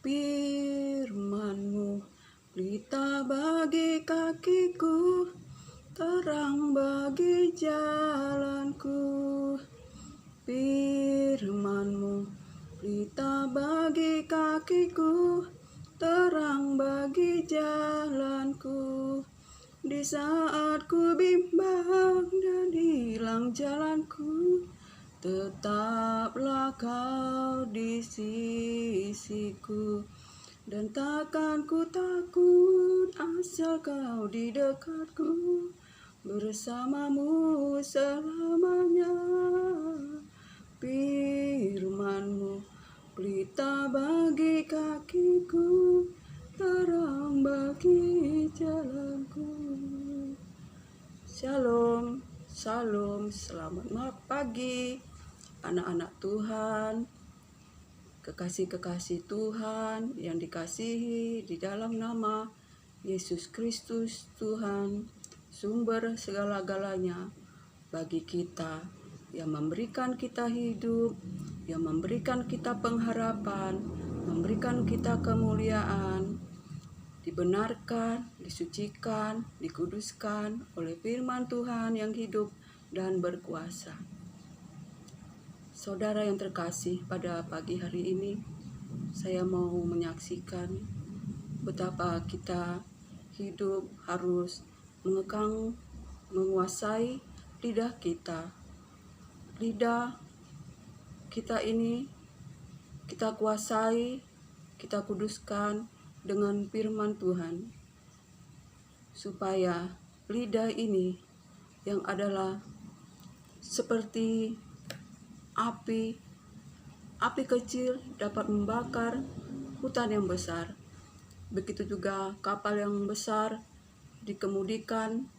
Firman-Mu pelita bagi kakiku, terang bagi jalanku. Firman-Mu pelita bagi kakiku, terang bagi jalanku. Di saat ku bimbang dan hilang jalanku, tetaplah Kau di sisiku. Dan takkan ku takut asal Kau di dekatku, bersamamu selamanya. Firman-Mu pelita bagi kakiku, terang bagi jalanku. Shalom, shalom, selamat pagi anak-anak Tuhan, kekasih-kekasih Tuhan yang dikasihi di dalam nama Yesus Kristus Tuhan, sumber segala-galanya bagi kita, yang memberikan kita hidup, yang memberikan kita pengharapan, memberikan kita kemuliaan, dibenarkan, disucikan, dikuduskan oleh firman Tuhan yang hidup dan berkuasa. Saudara yang terkasih, pada pagi hari ini saya mau menyaksikan betapa kita hidup harus mengekang, menguasai lidah kita. Lidah kita ini kita kuasai, kita kuduskan dengan firman Tuhan, supaya lidah ini yang adalah seperti api kecil dapat membakar hutan yang besar. Begitu juga kapal yang besar dikemudikan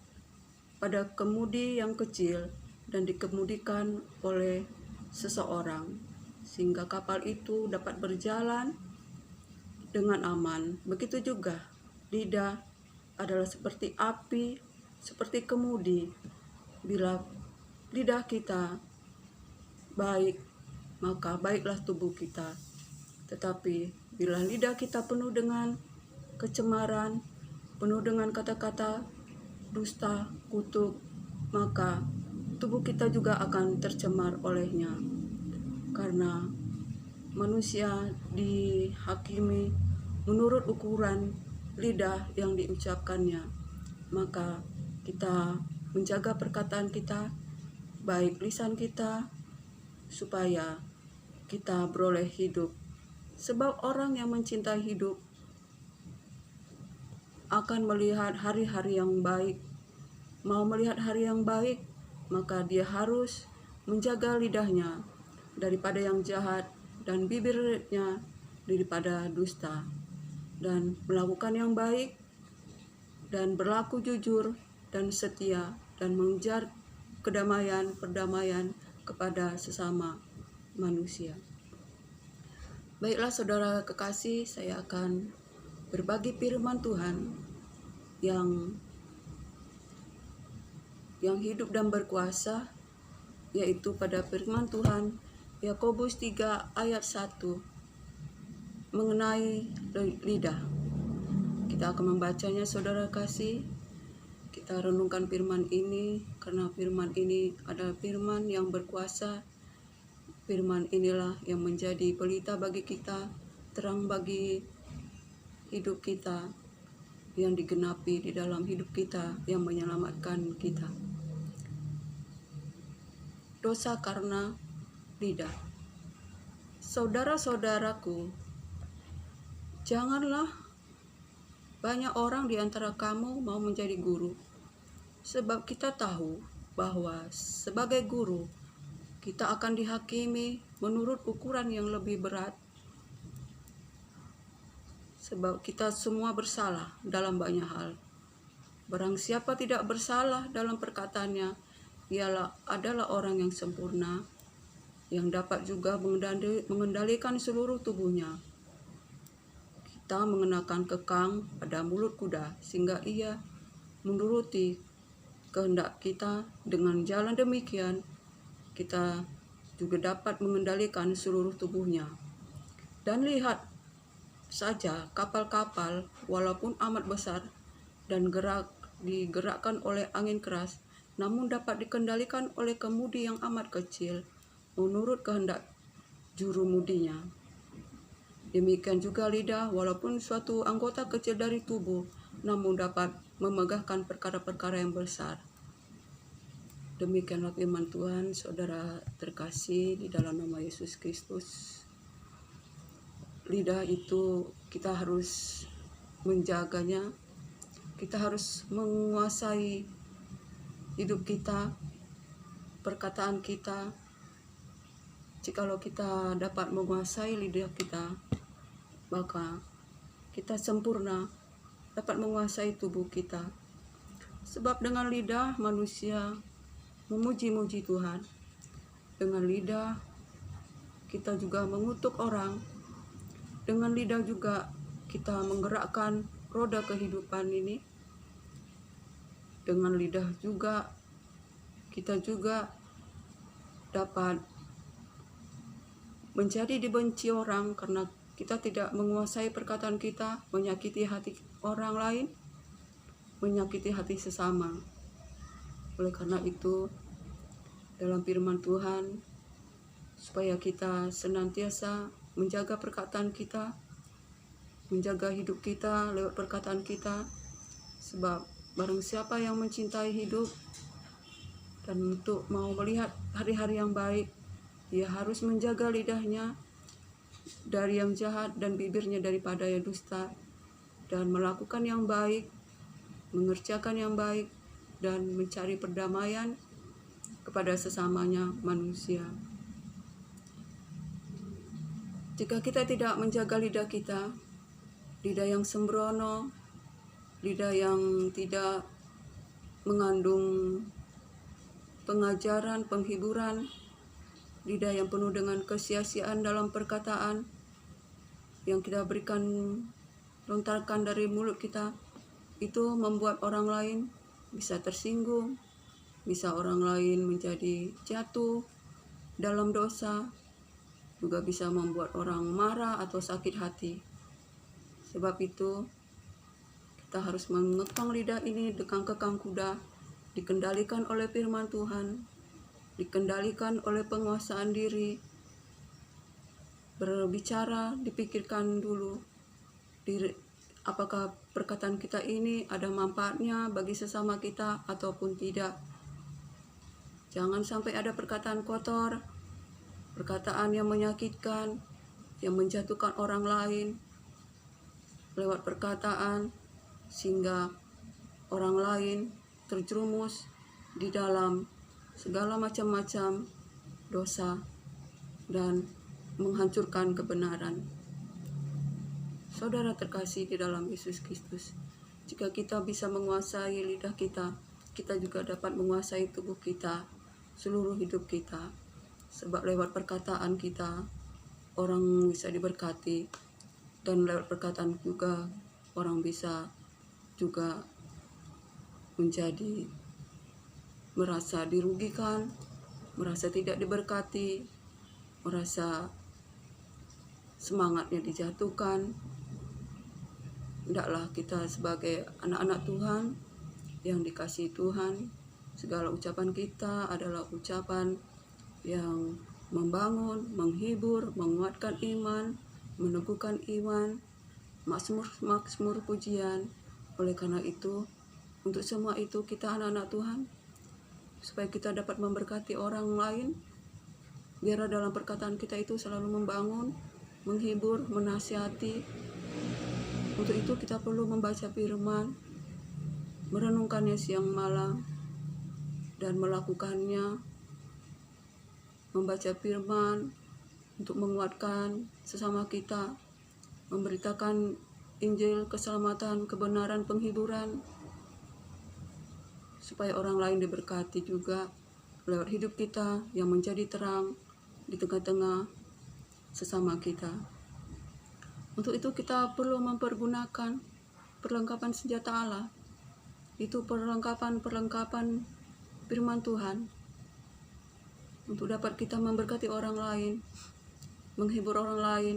pada kemudi yang kecil dan dikemudikan oleh seseorang, sehingga kapal itu dapat berjalan dengan aman. Begitu juga lidah adalah seperti api, seperti kemudi. Bila lidah kita baik, maka baiklah tubuh kita. Tetapi bila lidah kita penuh dengan kecemaran, penuh dengan kata-kata dusta, kutuk, maka tubuh kita juga akan tercemar olehnya. Karena manusia dihakimi menurut ukuran lidah yang diucapkannya, maka kita menjaga perkataan kita, baik lisan kita, supaya kita beroleh hidup. Sebab orang yang mencintai hidup akan melihat hari-hari yang baik. Mau melihat hari yang baik, maka dia harus menjaga lidahnya daripada yang jahat, dan bibirnya daripada dusta, dan melakukan yang baik, dan berlaku jujur dan setia, dan mengejar perdamaian kepada sesama manusia. Baiklah saudara kekasih, saya akan berbagi firman Tuhan yang hidup dan berkuasa, yaitu pada firman Tuhan Yakobus 3 ayat 1 mengenai lidah. Kita akan membacanya saudara kasih. Kita renungkan firman ini, karena firman ini adalah firman yang berkuasa. Firman inilah yang menjadi pelita bagi kita, terang bagi hidup kita, yang digenapi di dalam hidup kita, yang menyelamatkan kita. Dosa karena lidah. Saudara-saudaraku, janganlah banyak orang di antara kamu mau menjadi guru, sebab kita tahu bahwa sebagai guru kita akan dihakimi menurut ukuran yang lebih berat. Sebab kita semua bersalah dalam banyak hal. Barang siapa tidak bersalah dalam perkataannya, ialah adalah orang yang sempurna, yang dapat juga mengendalikan seluruh tubuhnya. Kita mengenakan kekang pada mulut kuda, sehingga ia menuruti kehendak kita. Dengan jalan demikian, kita juga dapat mengendalikan seluruh tubuhnya. Dan lihat, saja kapal-kapal walaupun amat besar dan digerakkan oleh angin keras, namun dapat dikendalikan oleh kemudi yang amat kecil menurut kehendak juru mudinya. Demikian juga lidah, walaupun suatu anggota kecil dari tubuh, namun dapat memegahkan perkara-perkara yang besar. Demikianlah firman Tuhan, saudara terkasih di dalam nama Yesus Kristus. Lidah itu kita harus menjaganya, kita harus menguasai hidup kita, perkataan kita. Jikalau kita dapat menguasai lidah kita, maka kita sempurna dapat menguasai tubuh kita. Sebab dengan lidah manusia memuji-muji Tuhan. Dengan lidah kita juga mengutuk orang. Dengan lidah juga kita menggerakkan roda kehidupan ini. Dengan lidah juga kita juga dapat menjadi dibenci orang karena kita tidak menguasai perkataan kita, menyakiti hati orang lain, menyakiti hati sesama. Oleh karena itu, dalam firman Tuhan, supaya kita senantiasa menjaga perkataan kita, menjaga hidup kita lewat perkataan kita, sebab barang siapa yang mencintai hidup dan untuk mau melihat hari-hari yang baik, dia harus menjaga lidahnya dari yang jahat dan bibirnya daripada yang dusta, dan melakukan yang baik, mengerjakan yang baik, dan mencari perdamaian kepada sesamanya manusia. Jika kita tidak menjaga lidah kita, lidah yang sembrono, lidah yang tidak mengandung pengajaran, penghiburan, lidah yang penuh dengan kesia-siaan dalam perkataan yang kita berikan, lontarkan dari mulut kita, itu membuat orang lain bisa tersinggung, bisa orang lain menjadi jatuh dalam dosa, juga bisa membuat orang marah atau sakit hati. Sebab itu kita harus mengekang lidah ini dengan kekang kuda, dikendalikan oleh firman Tuhan, dikendalikan oleh penguasaan diri. Berbicara, dipikirkan dulu apakah perkataan kita ini ada manfaatnya bagi sesama kita ataupun tidak. Jangan sampai ada perkataan kotor, perkataan yang menyakitkan, yang menjatuhkan orang lain lewat perkataan, sehingga orang lain terjerumus di dalam segala macam-macam dosa dan menghancurkan kebenaran. Saudara terkasih di dalam Yesus Kristus, jika kita bisa menguasai lidah kita, kita juga dapat menguasai tubuh kita, seluruh hidup kita. Sebab lewat perkataan kita, orang bisa diberkati, dan lewat perkataan juga orang bisa juga menjadi merasa dirugikan, merasa tidak diberkati, merasa semangatnya dijatuhkan. Hendaklah kita sebagai anak-anak Tuhan yang dikasihi Tuhan, segala ucapan kita adalah ucapan yang membangun, menghibur, menguatkan iman, meneguhkan iman, mazmur pujian. Oleh karena itu, untuk semua itu kita anak-anak Tuhan, supaya kita dapat memberkati orang lain, biarlah dalam perkataan kita itu selalu membangun, menghibur, menasihati. Untuk itu kita perlu membaca firman, merenungkannya siang malam, dan melakukannya. Membaca firman untuk menguatkan sesama kita, memberitakan Injil, keselamatan, kebenaran, penghiburan, supaya orang lain diberkati juga lewat hidup kita yang menjadi terang di tengah-tengah sesama kita. Untuk itu kita perlu mempergunakan perlengkapan senjata Allah. Itu perlengkapan firman Tuhan, untuk dapat kita memberkati orang lain, menghibur orang lain,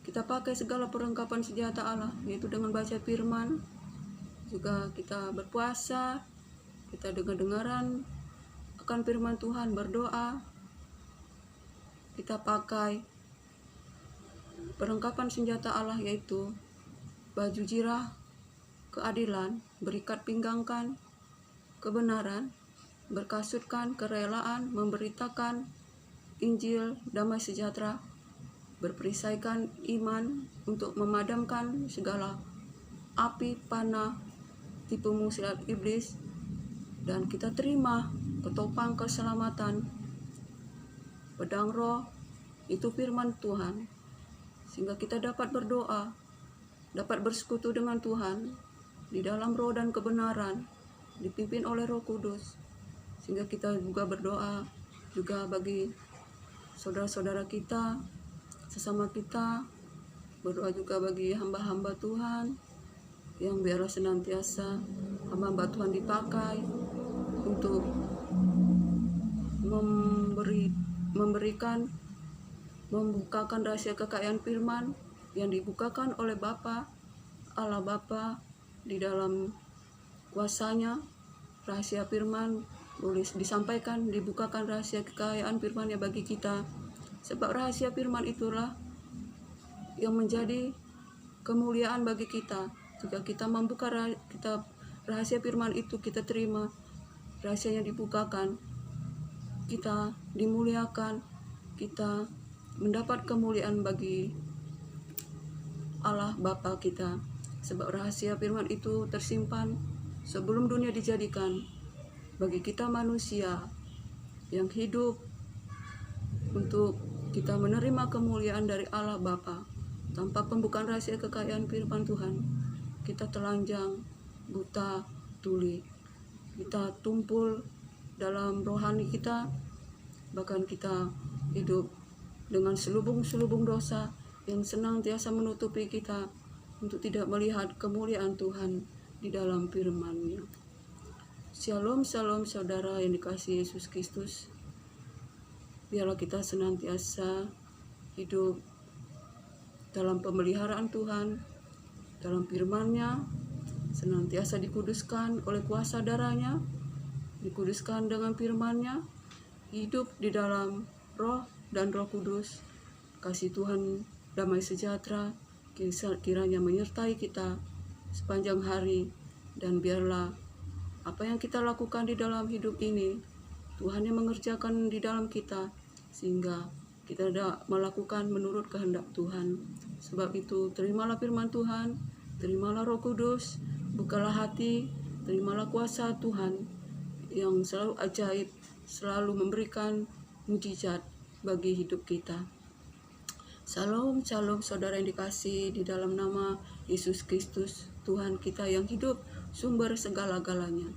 kita pakai segala perlengkapan senjata Allah, yaitu dengan baca firman, juga kita berpuasa, kita dengar-dengaran akan firman Tuhan, berdoa, kita pakai perlengkapan senjata Allah, yaitu baju jirah keadilan, berikat pinggangkan kebenaran, berkasutkan kerelaan, memberitakan Injil damai sejahtera, berperisaikan iman untuk memadamkan segala api panah tipu muslihat iblis, dan kita terima ketopang keselamatan, pedang roh, itu firman Tuhan, sehingga kita dapat berdoa, dapat bersekutu dengan Tuhan di dalam roh dan kebenaran, dipimpin oleh Roh Kudus, sehingga kita juga berdoa juga bagi saudara-saudara kita, sesama kita, berdoa juga bagi hamba-hamba Tuhan, yang biarlah senantiasa hamba-hamba Tuhan dipakai untuk membukakan rahasia kekayaan firman yang dibukakan oleh Bapa, Allah Bapa, di dalam kuasanya. Rahasia firman disampaikan, dibukakan rahasia kekayaan firman-Nya bagi kita, sebab rahasia firman itulah yang menjadi kemuliaan bagi kita. Jika kita membuka rahasia firman itu, kita terima rahasianya dibukakan, kita dimuliakan, kita mendapat kemuliaan bagi Allah Bapa kita, sebab rahasia firman itu tersimpan sebelum dunia dijadikan bagi kita manusia yang hidup, untuk kita menerima kemuliaan dari Allah Bapa. Tanpa pembukaan rahasia kekayaan firman Tuhan, kita telanjang, buta, tuli, kita tumpul dalam rohani kita, bahkan kita hidup dengan selubung-selubung dosa yang senantiasa menutupi kita untuk tidak melihat kemuliaan Tuhan di dalam firman-Nya. Shalom, shalom saudara yang dikasihi Yesus Kristus. Biarlah kita senantiasa hidup dalam pemeliharaan Tuhan, dalam firman-Nya, senantiasa dikuduskan oleh kuasa darah-Nya, dikuduskan dengan firman-Nya, hidup di dalam roh dan Roh Kudus. Kasih Tuhan damai sejahtera kiranya menyertai kita sepanjang hari, dan biarlah apa yang kita lakukan di dalam hidup ini, Tuhan yang mengerjakan di dalam kita, sehingga kita tidak melakukan menurut kehendak Tuhan. Sebab itu, terimalah firman Tuhan, terimalah Roh Kudus, bukalah hati, terimalah kuasa Tuhan yang selalu ajaib, selalu memberikan mujizat bagi hidup kita. Shalom, shalom saudara yang dikasihi di dalam nama Yesus Kristus, Tuhan kita yang hidup, sumber segala-galanya.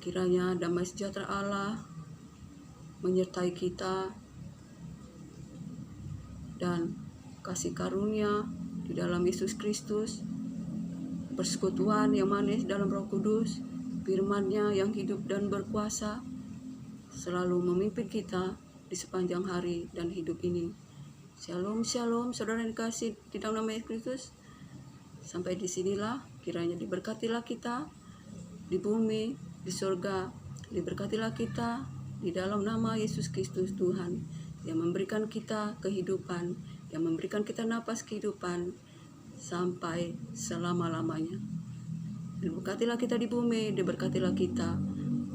Kiranya damai sejahtera Allah menyertai kita, dan kasih karunia di dalam Yesus Kristus, persekutuan yang manis dalam Roh Kudus, firman-Nya yang hidup dan berkuasa, selalu memimpin kita di sepanjang hari dan hidup ini. Shalom, shalom saudara yang dikasihi di dalam nama Yesus Kristus. Sampai di sinilah, kiranya diberkatilah kita di bumi, di surga, diberkatilah kita di dalam nama Yesus Kristus Tuhan, yang memberikan kita kehidupan, yang memberikan kita napas kehidupan sampai selama-lamanya. Diberkatilah kita di bumi, diberkatilah kita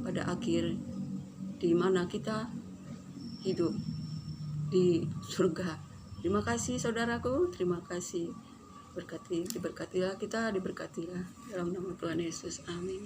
pada akhir, di mana kita hidup di surga. Terima kasih saudaraku, terima kasih. Diberkatilah kita, diberkatilah dalam nama Tuhan Yesus. Amin.